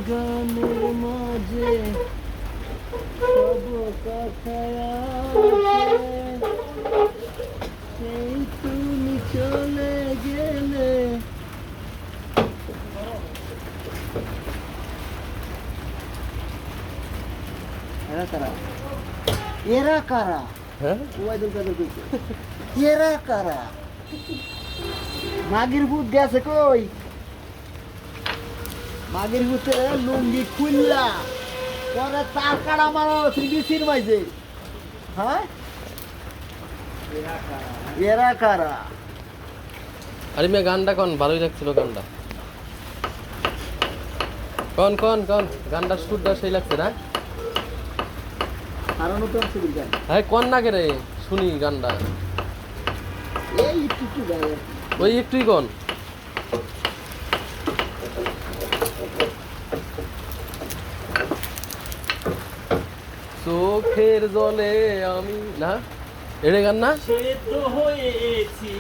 গানের মাঝে সব কথায় আসে, সেই তুমি চলে গেলে। এরা কারা? এরা কারা? হ্যাঁ ওয়াইদুল কাদের কইছে এরা কারা? মাগির ভূত গেছে কই? মাগির ভূতে লুঙ্গি খুললা পরে তার কাটা মারা শ্রীবিসির মাইজে। হ্যাঁ এরা কারা? আরে মেয়ে গানটা কন ভালোই লাগছিল গানটা। কন কন কন গানটার সুরটা সেই লাগছে না? আরো নতুন ছবি গান হ্যাঁ কন না কে রে শুনি গানটা। এই একটু গায়ে ওই একটুই কন। চোখের জলে আমি না এড়ে গান না সেদ্ধ হয়েছি।